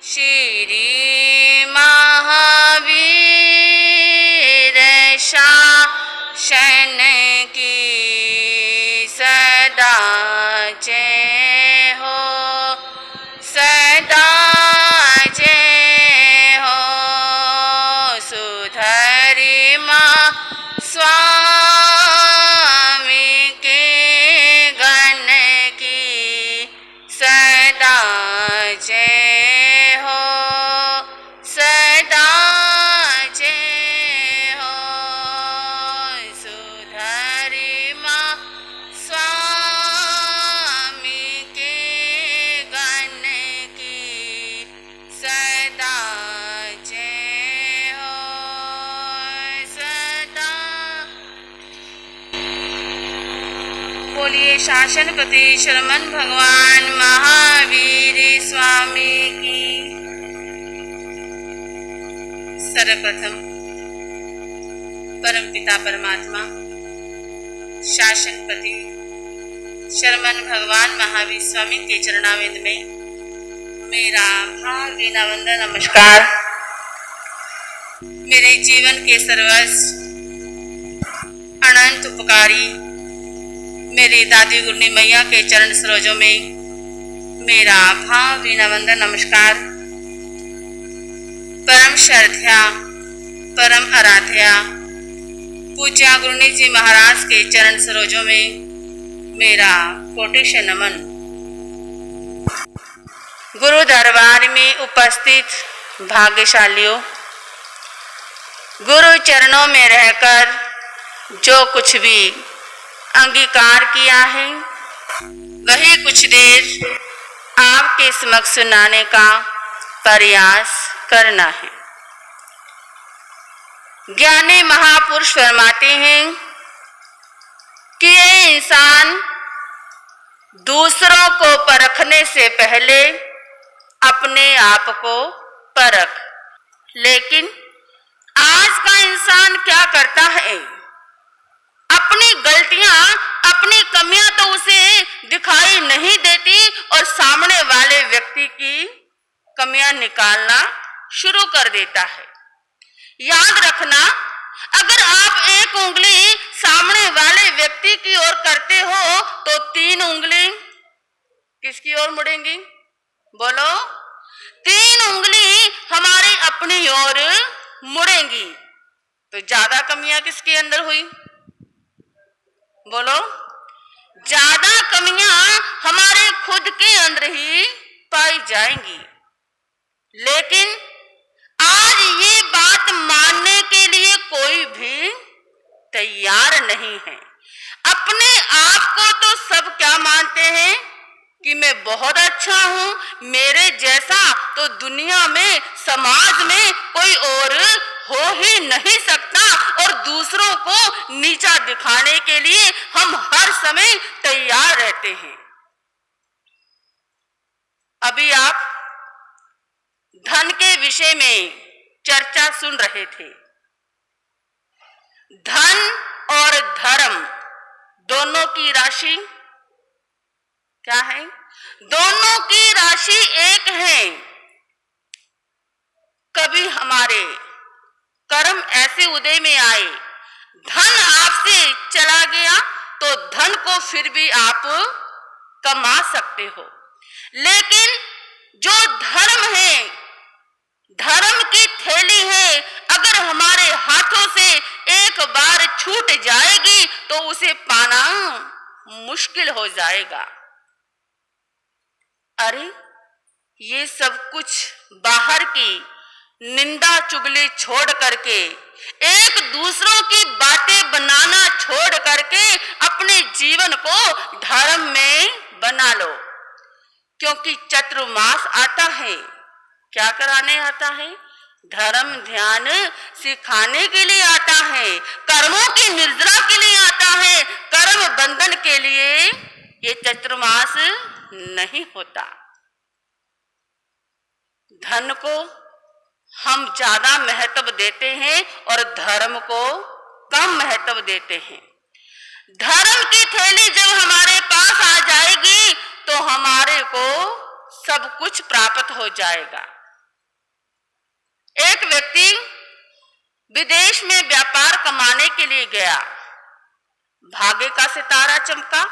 श्री महावीर शासन की सदा जय हो, सदा जय हो। सुधर्मा स्वामी के गण की सदा जय हो, सदा जय हो। सुधर्मा स्वामी के गण की सदा जय हो, सदा। बोलिए शासनपति शरमन भगवान महावीर स्वामी की। सर्वप्रथम परमपिता परमात्मा शासनपति शरमन भगवान महावीर स्वामी के चरणाविंद में मेरा भावभीना वंदन नमस्कार। मेरे जीवन के सर्वस्व अनंत उपकारी मेरी दादी गुरनी मैया के चरण सरोजों में मेरा भावभीना वंदन नमस्कार। परम श्रद्धा परम आराध्या पूज्य गुरुनी जी महाराज के चरण सरोजों में मेरा कोटि से नमन। गुरु दरबार में उपस्थित भाग्यशालियों, गुरु चरणों में रहकर जो कुछ भी अंगीकार किया है वही कुछ देर आपके समक्ष सुनाने का प्रयास करना है। ज्ञानी महापुरुष फरमाते हैं कि ये इंसान दूसरों को परखने से पहले अपने आप को परख। लेकिन आज का इंसान क्या करता है, अपनी गलतियां अपनी कमियां तो उसे दिखाई नहीं देती और सामने वाले व्यक्ति की कमियां निकालना शुरू कर देता है। याद रखना, अगर आप एक उंगली सामने वाले व्यक्ति की ओर करते हो तो 3 उंगली किसकी ओर मुड़ेंगी? बोलो। 3 उंगली हमारी अपनी ओर मुड़ेंगी। तो ज्यादा कमियां किसके अंदर हुई? बोलो। ज्यादा कमियां हमारे खुद के अंदर ही पाई जाएंगी। लेकिन आज ये बात मानने के लिए कोई भी तैयार नहीं है। अपने आप को तो सब क्या मानते हैं कि मैं बहुत अच्छा हूं, मेरे जैसा तो दुनिया में समाज में कोई और हो ही नहीं सकता, और दूसरों को नीचा दिखाने के लिए हम हर समय तैयार रहते हैं। अभी आप धन के विषय में चर्चा सुन रहे थे। धन और धर्म दोनों की राशि क्या है? दोनों की राशि एक है। कभी हमारे कर्म ऐसे उदय में आए, धन आपसे चला गया तो धन को फिर भी आप कमा सकते हो। लेकिन जो धर्म है, धर्म की थैली है, अगर हमारे हाथों से एक बार छूट जाएगी तो उसे पाना मुश्किल हो जाएगा। अरे ये सब कुछ बाहर की निंदा चुगली छोड़ करके, एक दूसरों की बातें बनाना छोड़ करके अपने जीवन को धर्म में बना लो। क्योंकि चतुर्मास आता है, क्या कराने आता है? धर्म ध्यान सिखाने के लिए आता है, कर्मों की निर्जरा के लिए आता है, कर्म बंधन के लिए ये चतुर्मास नहीं होता। धन को हम ज्यादा महत्व देते हैं और धर्म को कम महत्व देते हैं। धर्म की थैली जब हमारे पास आ जाएगी तो हमारे को सब कुछ प्राप्त हो जाएगा। एक व्यक्ति विदेश में व्यापार कमाने के लिए गया। भाग्य का सितारा चमका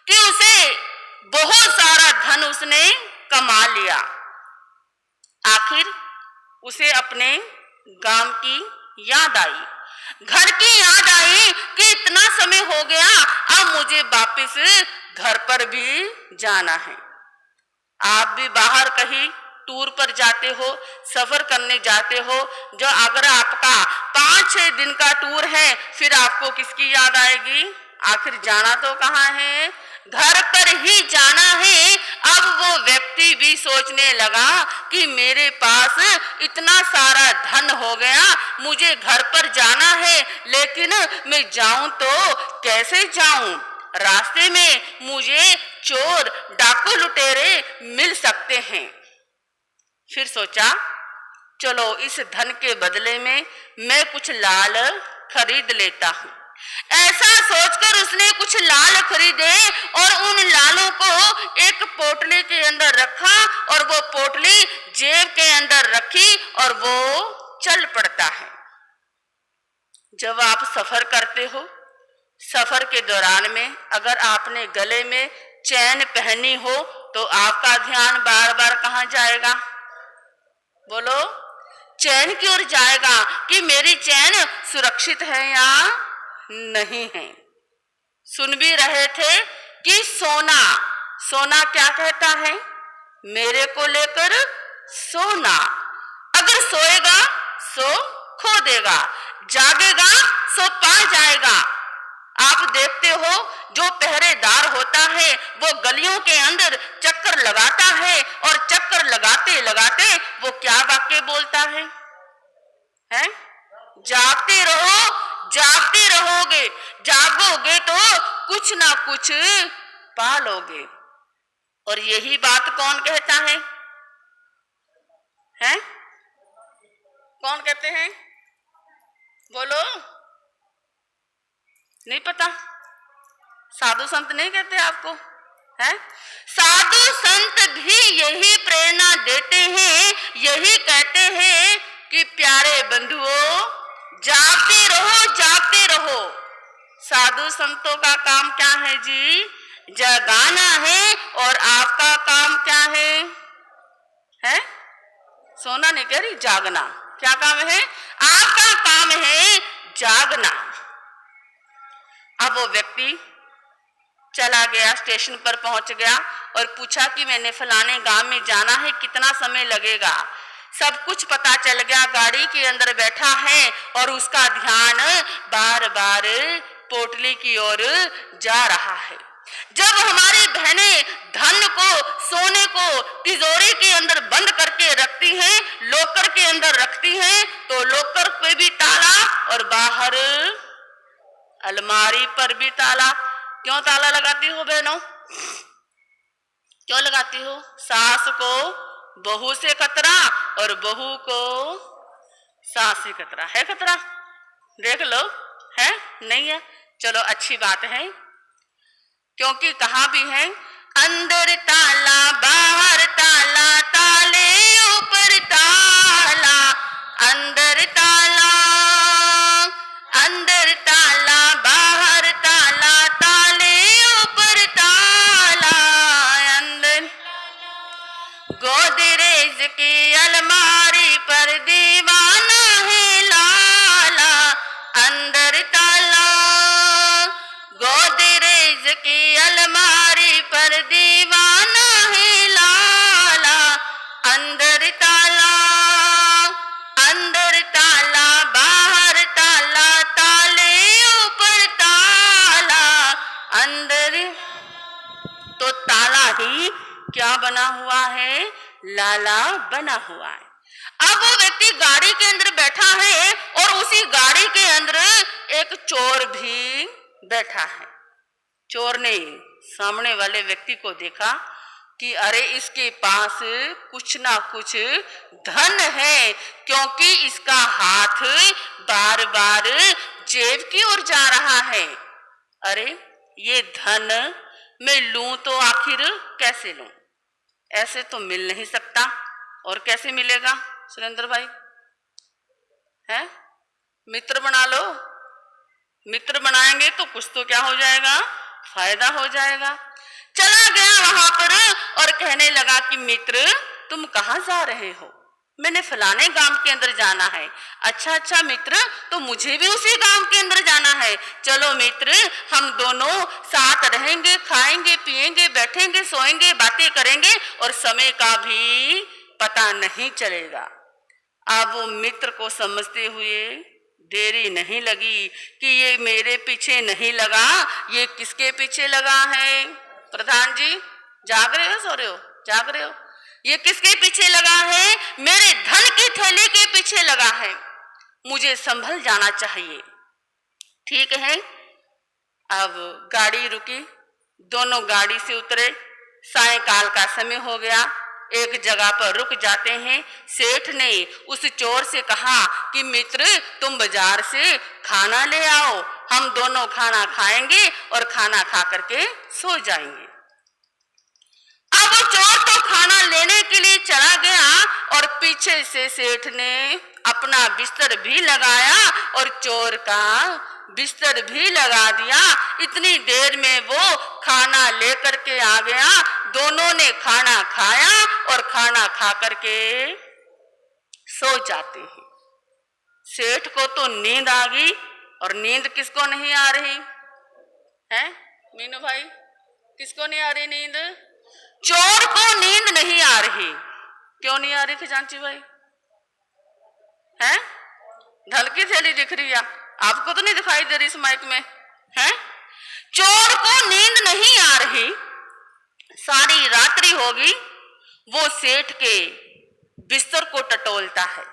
कि उसे बहुत सारा धन उसने कमा लिया। आखिर उसे अपने गांव की याद आई, घर की याद आई कि इतना समय हो गया, अब मुझे वापस घर पर भी जाना है। आप भी बाहर कहीं टूर पर जाते हो, सफर करने जाते हो, जो अगर आपका 5-6 दिन का टूर है, फिर आपको किसकी याद आएगी? आखिर जाना तो कहाँ है? घर पर ही जाना है। अब वो व्यक्ति भी सोचने लगा कि मेरे पास इतना सारा धन हो गया, मुझे घर पर जाना है, लेकिन मैं जाऊं तो कैसे जाऊं? रास्ते में मुझे चोर डाकू लुटेरे मिल सकते हैं। फिर सोचा, चलो इस धन के बदले में मैं कुछ लाल खरीद लेता हूँ। ऐसा सोचकर उसने कुछ लाल खरीदे और उन लालों को एक पोटली के अंदर रखा और वो पोटली जेब के अंदर रखी और वो चल पड़ता है। जब आप सफर करते हो, सफर के दौरान में अगर आपने गले में चैन पहनी हो तो आपका ध्यान बार बार कहाँ जाएगा? बोलो, चैन की ओर जाएगा कि मेरी चैन सुरक्षित है या नहीं है। सुन भी रहे थे कि सोना, सोना क्या कहता है? मेरे को लेकर सोना। अगर सोएगा सो खो देगा, जागेगा सो पा जाएगा। आप देखते हो जो पहरेदार होता है वो गलियों के अंदर चक्कर लगाता है और चक्कर लगाते लगाते वो क्या वाक्य बोलता है? जागते रहो, जागते रहोगे, जागोगे तो कुछ ना कुछ पालोगे। और यही बात कौन कहता है? कौन कहते हैं? बोलो, नहीं पता? साधु संत नहीं कहते आपको? साधु संत भी यही प्रेरणा देते हैं, यही कहते हैं कि प्यारे बंधुओं, जागते रहो, जागते रहो। साधु संतों का काम क्या है जी? जगाना है। और आपका काम क्या है? सोना नहीं कह रही, जागना। क्या काम है? आपका काम है जागना। अब वो व्यक्ति चला गया, स्टेशन पर पहुंच गया और पूछा कि मैंने फलाने गांव में जाना है, कितना समय लगेगा? सब कुछ पता चल गया। गाड़ी के अंदर बैठा है और उसका ध्यान बार बार पोटली की ओर जा रहा है। जब हमारी बहनें धन को, सोने को तिजोरी के अंदर बंद करके रखती हैं, लॉकर के अंदर रखती हैं, तो लॉकर पे भी ताला और बाहर अलमारी पर भी ताला। क्यों ताला लगाती हो बहनों? क्यों लगाती हो? सास को बहू से खतरा और बहू को सास से खतरा। है खतरा? देख लो, है नहीं है? चलो अच्छी बात है, क्योंकि कहा भी है, अंदर ताला बाहर ताला, ताले ऊपर ताला। अंदर ताला, अंदर ताला बाहर ताला, ताले ऊपर ताला। अंदर गोदरेज की अलमारी पर दीवाना है लाला। अंदर ताला, गोदरेज की अलमारी पर दीवाना है लाला। अंदर ताला, अंदर ताला बाहर ताला, ताले ऊपर ताला। अंदर तो ताला ही क्या बना हुआ है? लाला बना हुआ है। अब वो व्यक्ति गाड़ी के अंदर बैठा है और उसी गाड़ी के अंदर एक चोर भी बैठा है। चोर ने सामने वाले व्यक्ति को देखा कि अरे इसके पास कुछ ना कुछ धन है, क्योंकि इसका हाथ बार बार जेब की ओर जा रहा है। अरे ये धन मैं लूं तो आखिर कैसे लूं? ऐसे तो मिल नहीं सकता। और कैसे मिलेगा सुरेंद्र भाई? है? मित्र बना लो। मित्र बनाएंगे तो कुछ तो क्या हो जाएगा, फायदा हो जाएगा। चला गया वहां पर और कहने लगा कि मित्र तुम कहाँ जा रहे हो? मैंने फलाने गांव के अंदर जाना है। अच्छा मित्र, तो मुझे भी उसी गांव के अंदर जाना है। चलो मित्र, हम दोनों साथ रहेंगे, खाएंगे पिएंगे, बैठेंगे सोएंगे, बातें करेंगे और समय का भी पता नहीं चलेगा। अब वो मित्र को समझते हुए देरी नहीं लगी कि ये मेरे पीछे नहीं लगा, ये किसके पीछे लगा है? प्रधान जी जाग रहे हो, सो रहे हो? जाग रहे हो? ये किसके पीछे लगा है? मेरे धन की थैली के पीछे लगा है। मुझे संभल जाना चाहिए। ठीक है। अब गाड़ी रुकी, दोनों गाड़ी से उतरे। सायंकाल का समय हो गया। एक जगह पर रुक जाते हैं। सेठ ने उस चोर से कहा कि मित्र तुम बाजार से खाना ले आओ, हम दोनों खाना खाएंगे और खाना खा करके सो जाएंगे। अब वो चोर तो खाना लेने के लिए चला गया और पीछे से सेठ ने अपना बिस्तर भी लगाया और चोर का बिस्तर भी लगा दिया। इतनी देर में वो खाना लेकर के आ गया। दोनों ने खाना खाया और खाना खा करके सो जाते हैं। सेठ को तो नींद आ गई, और नींद किसको नहीं आ रही है? मीनू भाई, किसको नहीं आ रही नींद? चोर को नींद नहीं आ रही। क्यों नहीं आ रही खजांची भाई? है? ढल की थैली दिख रही है आपको, तो नहीं दिखाई दे रही इस माइक में? है? चोर को नींद नहीं आ रही। सारी रात्रि होगी। वो सेठ के बिस्तर को टटोलता है,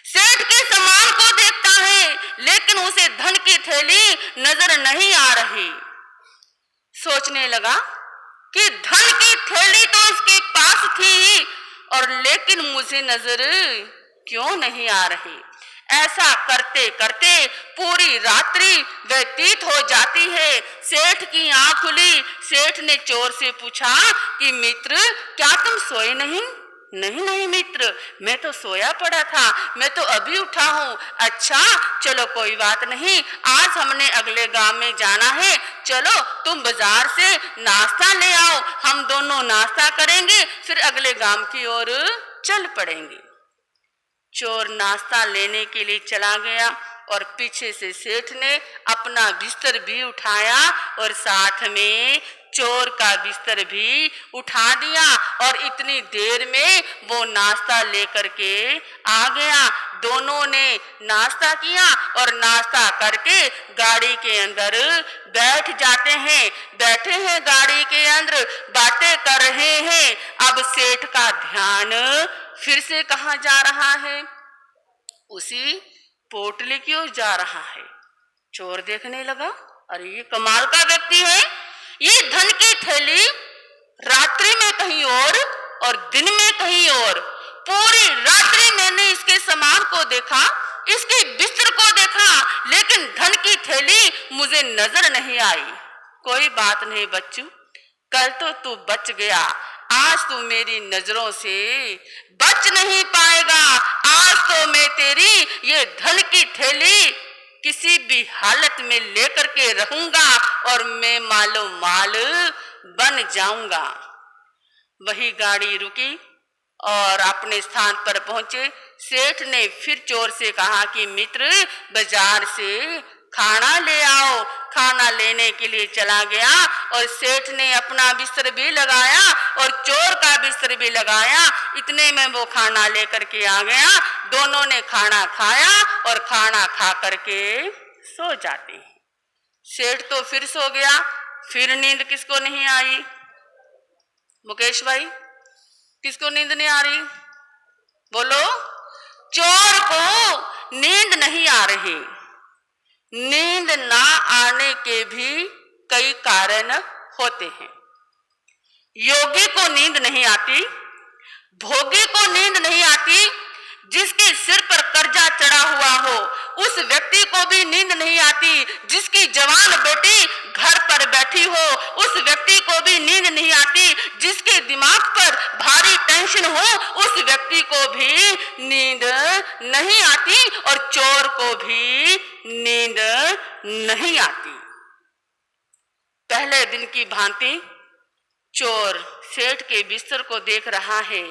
सेठ के सामान को देखता है, लेकिन उसे धन की थैली नजर नहीं आ रही। सोचने लगा कि धन की थैली तो इसके पास थी, और लेकिन मुझे नजर क्यों नहीं आ रही। ऐसा करते करते पूरी रात्रि व्यतीत हो जाती है। सेठ की आंख खुली। सेठ ने चोर से पूछा कि मित्र क्या तुम सोए नहीं? नहीं मित्र, मैं तो सोया पड़ा था, मैं तो अभी उठा हूँ। अच्छा चलो कोई बात नहीं, आज हमने अगले गांव में जाना है, चलो तुम बाजार से नाश्ता ले आओ, हम दोनों नाश्ता करेंगे, फिर अगले गांव की ओर चल पड़ेंगे। चोर नाश्ता लेने के लिए चला गया और पीछे से सेठ ने अपना बिस्तर भी उठाया और साथ में चोर का बिस्तर भी उठा दिया, और इतनी देर में वो नाश्ता लेकर के आ गया। दोनों ने नाश्ता किया और नाश्ता करके गाड़ी के अंदर बैठ जाते हैं। बैठे हैं गाड़ी के अंदर, बातें कर रहे हैं। अब सेठ का ध्यान फिर से कहाँ जा रहा है? उसी पोटली की ओर जा रहा है। चोर देखने लगा, अरे ये कमाल का व्यक्ति है, ये धन की थैली रात्रि में कहीं और दिन में कहीं और। पूरी रात्रि मैंने इसके सामान को देखा, इसके बिस्तर को देखा, लेकिन धन की थैली मुझे नजर नहीं आई। कोई बात नहीं बच्चू, कल तो तू बच गया, आज तू मेरी नजरों से बच नहीं पाएगा। आज तो मैं तेरी ये धन की थैली किसी भी हालत में लेकर के रहूंगा और मैं मालो माल बन जाऊंगा। वही गाड़ी रुकी और अपने स्थान पर पहुंचे। सेठ ने फिर चोर से कहा कि मित्र बाजार से खाना ले आओ। खाना लेने के लिए चला गया और सेठ ने अपना बिस्तर भी लगाया और चोर का बिस्तर भी लगाया। इतने में वो खाना लेकर के आ गया। दोनों ने खाना खाया और खाना खा करके सो जाते हैं। सेठ तो फिर सो गया। फिर नींद किसको नहीं आई? मुकेश भाई, किसको नींद नहीं आ रही? बोलो। चोर को नींद नहीं आ रही। नींद ना आने के भी कई कारण होते हैं। योगी को नींद नहीं आती, भोगी को नींद नहीं आती, जिसके सिर पर कर्जा चढ़ा हुआ हो उस व्यक्ति को भी नींद नहीं आती, जिसकी जवान बेटी घर पर बैठी हो उस व्यक्ति को भी नींद नहीं आती, जिसके दिमाग पर भारी टेंशन हो उस व्यक्ति को भी नींद नहीं आती और चोर को भी नींद नहीं आती। पहले दिन की भांति चोर सेठ के बिस्तर को देख रहा है,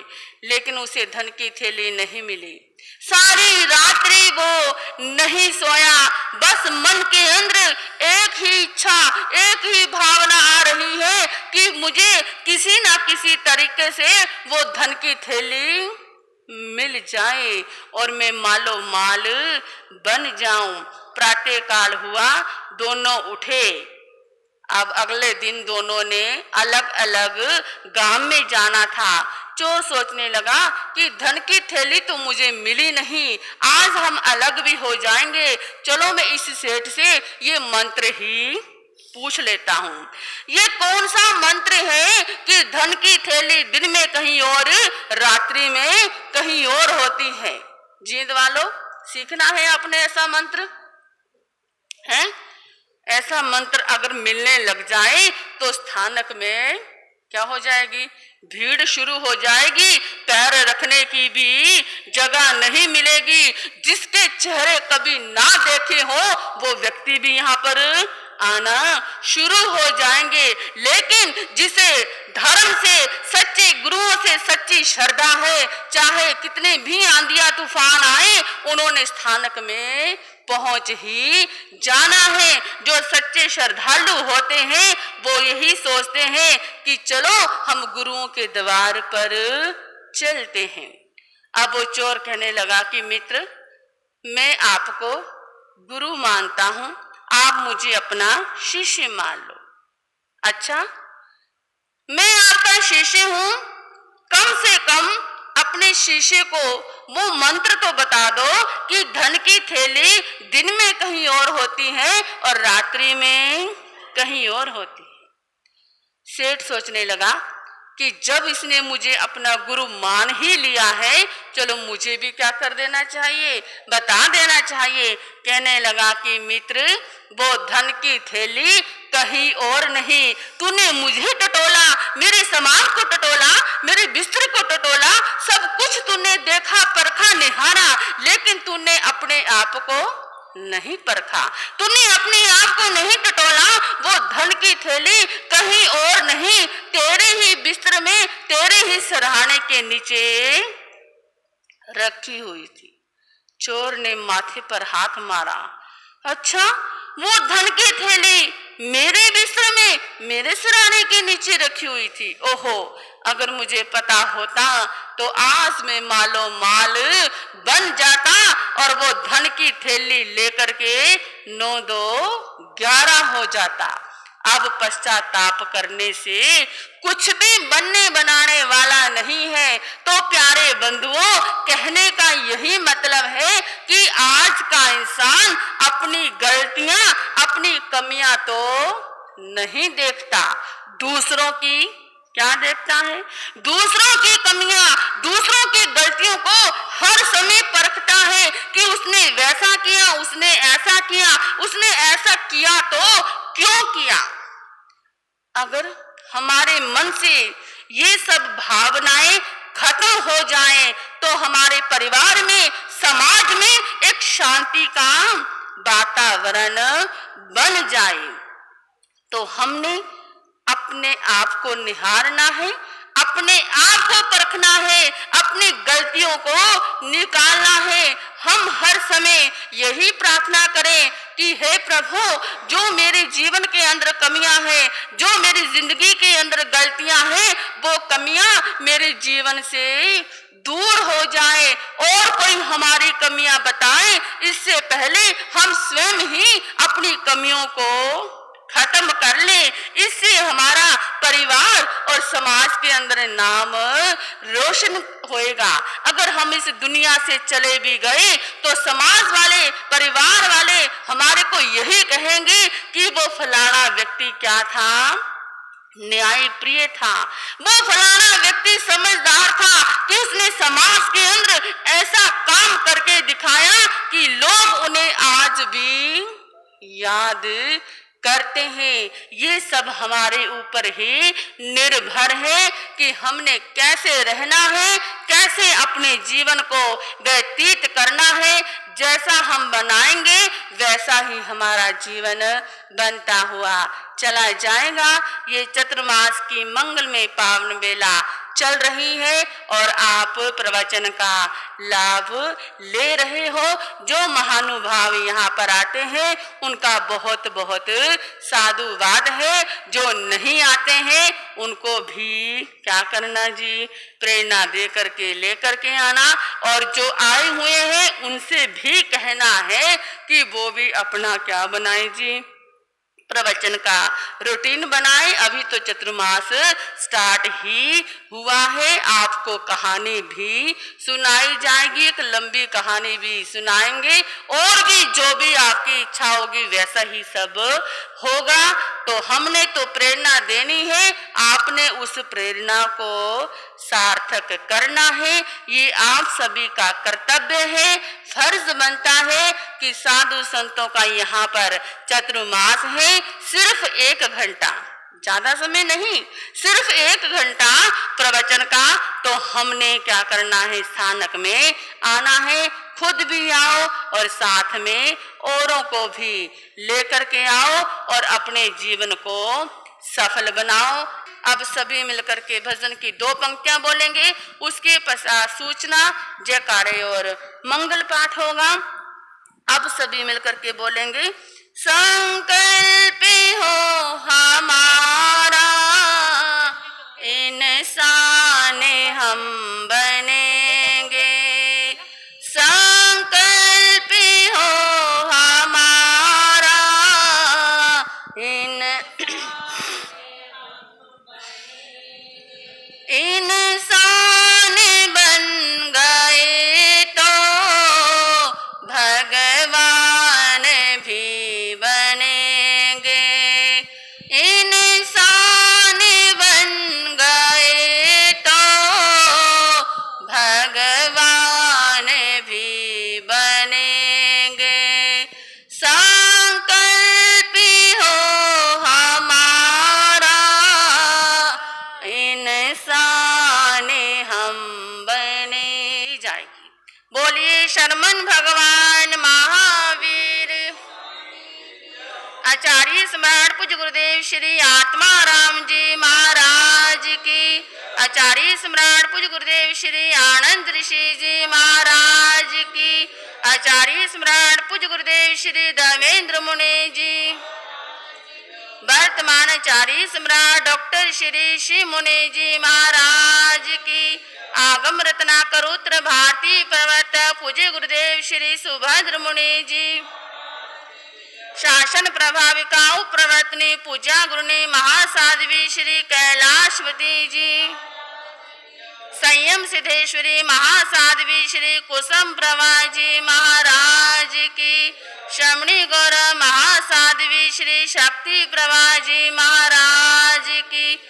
लेकिन उसे धन की थैली नहीं मिली। सारी रात्रि वो नहीं सोया, बस मन के अंदर एक ही इच्छा, एक ही भावना आ रही है कि मुझे किसी ना किसी तरीके से वो धन की थैली मिल जाए और मैं मालो माल बन जाऊं। प्रातः काल हुआ, दोनों उठे। अब अगले दिन दोनों ने अलग अलग गांव में जाना था। चोर सोचने लगा कि धन की थैली तो मुझे मिली नहीं, आज हम अलग भी हो जाएंगे। चलो मैं इस सेठ से ये मंत्र ही पूछ लेता हूँ। ये कौन सा मंत्र है कि धन की थैली दिन में कहीं और, रात्रि में कहीं और होती है? जींद वालों, सीखना है आपने ऐसा मंत्र है। ऐसा मंत्र अगर मिलने लग जाए तो स्थानक में क्या हो जाएगी? भीड़ शुरू हो जाएगी, पैर रखने की भी जगह नहीं मिलेगी। जिसके चेहरे कभी ना देखे हो वो व्यक्ति भी यहाँ पर आना शुरू हो जाएंगे। लेकिन जिसे धर्म से, सच्चे गुरुओं से सच्ची श्रद्धा है, चाहे कितने भी आंधिया तूफान आए, उन्होंने स्थानक में पहुंच ही जाना है। जो सच्चे श्रद्धालु होते हैं वो यही सोचते हैं कि चलो हम गुरुओं के द्वार पर चलते हैं। अब वो चोर कहने लगा कि मित्र, मैं आपको गुरु मानता हूं, आप मुझे अपना शिष्य मान लो। अच्छा, मैं आपका शिष्य हूं, कम से कम अपने शिष्य को वो मंत्र तो बता दो कि धन की थैली दिन में कहीं और होती है और रात्रि में कहीं और होती है। सेठ सोचने लगा कि जब इसने मुझे अपना गुरु मान ही लिया है, चलो मुझे भी क्या कर देना चाहिए, बता देना चाहिए। कहने लगा कि मित्र, वो धन की थैली कहीं और नहीं, तूने मुझे टटोला, मेरे सामान को टटोला, मेरे बिस्तर को टटोला, सब कुछ तूने देखा, परखा, निहारा, लेकिन तूने अपने आप को नहीं परखा, तूने अपने आप को नहीं टटोला। वो धन की थैली कहीं और नहीं, तेरे ही बिस्तर में, तेरे ही सरहाने के नीचे रखी हुई थी। चोर ने माथे पर हाथ मारा। अच्छा, वो धन की थैली मेरे बिस्तर में, मेरे सिरहाने के नीचे रखी हुई थी। ओहो, अगर मुझे पता होता तो आज मैं मालो माल बन जाता और वो धन की थैली लेकर के 9-2-11 हो जाता। अब पश्चाताप करने से कुछ भी बनने बनाने वाला नहीं है। तो प्यारे बंधुओं, कहने का यही मतलब है कि आज का इंसान अपनी गलतियां, अपनी कमियां तो नहीं देखता, दूसरों की क्या देखता है? दूसरों की कमियां, दूसरों की गलतियों को हर समय परखता है कि उसने वैसा किया, उसने ऐसा किया, उसने ऐसा किया तो क्यों किया। अगर हमारे मन से ये सब भावनाएं खत्म हो जाएं तो हमारे परिवार में, समाज में एक शांति का वातावरण बन जाए। तो हमने अपने आप को निहारना है, अपने आप को परखना है, अपनी गलतियों को निकालना है। हम हर समय यही प्रार्थना करें कि हे प्रभु, जो मेरे जीवन के अंदर कमियां हैं, जो मेरी जिंदगी के अंदर गलतियां हैं, वो कमियां मेरे जीवन से दूर हो जाए और कोई हमारी कमियां बताए, इससे पहले हम स्वयं ही अपनी कमियों को खत्म कर ले। इससे हमारा परिवार और समाज के अंदर नाम रोशन होएगा। अगर हम इस दुनिया से चले भी गए तो समाज वाले, परिवार वाले हमारे को यही कहेंगे कि वो फलाना व्यक्ति क्या था, न्याय प्रिय था, वो फलाना व्यक्ति समझदार था कि उसने समाज के अंदर ऐसा काम करके दिखाया कि लोग उन्हें आज भी याद करते हैं, ये सब हमारे ऊपर ही निर्भर है कि हमने कैसे रहना है, कैसे अपने जीवन को व्यतीत करना है। जैसा हम बनाएंगे वैसा ही हमारा जीवन बनता हुआ चला जाएगा। ये चतुर्मास की मंगलमय पावन बेला चल रही है और आप प्रवचन का लाभ ले रहे हो। जो महानुभाव यहाँ पर आते हैं उनका बहुत बहुत साधुवाद है। जो नहीं आते हैं उनको भी क्या करना जी, प्रेरणा दे करके लेकर के आना, और जो आए हुए हैं उनसे भी कहना है कि वो भी अपना क्या बनाए जी, प्रवचन का रूटीन बनाए। अभी तो चतुर्मास स्टार्ट ही हुआ है। आपको कहानी भी सुनाई जाएगी, एक लंबी कहानी भी सुनाएंगे, और भी जो भी आपकी इच्छा होगी वैसा ही सब होगा। तो हमने तो प्रेरणा देनी है, आपने उस प्रेरणा को सार्थक करना है। ये आप सभी का कर्तव्य है, फर्ज बनता है कि साधु संतों का यहाँ पर चतुर्मास है। सिर्फ 1 घंटा, ज्यादा समय नहीं, सिर्फ 1 घंटा प्रवचन का। तो हमने क्या करना है, स्थानक में आना है, खुद भी आओ और साथ में औरों को भी लेकर के आओ और अपने जीवन को सफल बनाओ। अब सभी मिलकर के भजन की 2 पंक्तियां बोलेंगे, उसके पश्चात सूचना, जयकारे और मंगल पाठ होगा। अब सभी मिलकर के बोलेंगे, संकल्प हो हमारा इंसान हम बनेंगे, संकल्प हो हमारा इंसान बन गए तो भगवान भी बनेंगे, इंसान बन गए तो भगवान भी बनेंगे, संकल्प हो हमारा इंसान हम बने जाएगी। बोलिए शरमन भगवान महावीर। आचार्य स्मरण पूज्य गुरुदेव श्री आत्माराम जी महाराज की। आचार्य स्मरण पूज्य गुरुदेव श्री आनंद ऋषि जी महाराज की। आचार्य स्मरण पूज्य गुरुदेव श्री देवेंद्र मुनि जी। वर्तमान आचार्य सम्राट डॉक्टर श्री श्री मुनि जी महाराज की। आगम रत्नाकर उत्तर भारती प्रवर्तक पूज्य गुरुदेव श्री सुभद्र मुनि जी। शासन प्रभाविका प्रवर्तनी पूजा गुरुनी महासाध्वी श्री कैलाशवती जी। संयम सिद्धेश्वरी महासाध्वी श्री कुसुम प्रभा जी महाराज की। श्रमणी गौर महासाध्वी श्री शक्ति प्रभा जी महाराज की।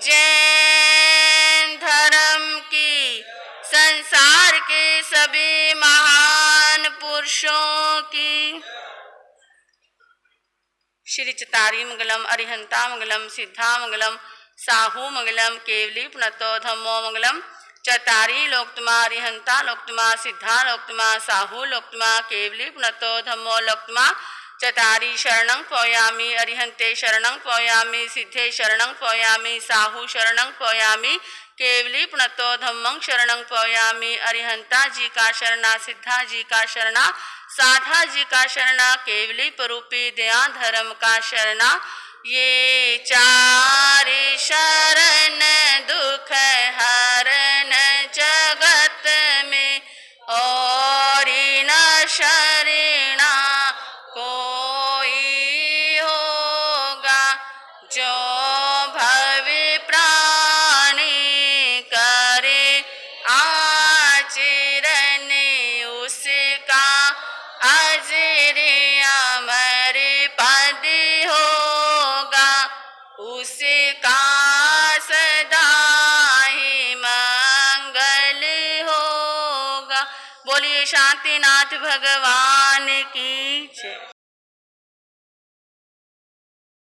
जैन धर्म की, संसार के सभी महान पुरुषों की। श्री चतारी मंगलम, अरिहंता मंगलम, सिद्धा मंगलम, साहू मंगलम, केवली पुनतो धम्मो मंगलम। चतारी लोकतमा, अरिहंता लोकतमा, सिद्धा लोकतमा, साहू लोकतमा, केवली पुनतो धम्मो लोकतमा। चतारी शरणं पौयामि, अरिहंते शरणं पौयामि, सिद्धे शरणं पौयामि, साहू शरणं पौयामि, केवली पुनतो धम्मं शरणं पौयामि। अरिहंता जी का शरणा, सिद्धा जी का शरणा, साधा जी का शरणा, केवली परूपी दया धर्म का शरणा। ये 4 शरण दुख हरण जगत में, और न शरणा कोई होगा। जो भव प्राणी करे आचरण, उसका अजर अमर पद होगा, उसका सदा ही मंगल होगा। बोलिए शांतिनाथ भगवान की जय।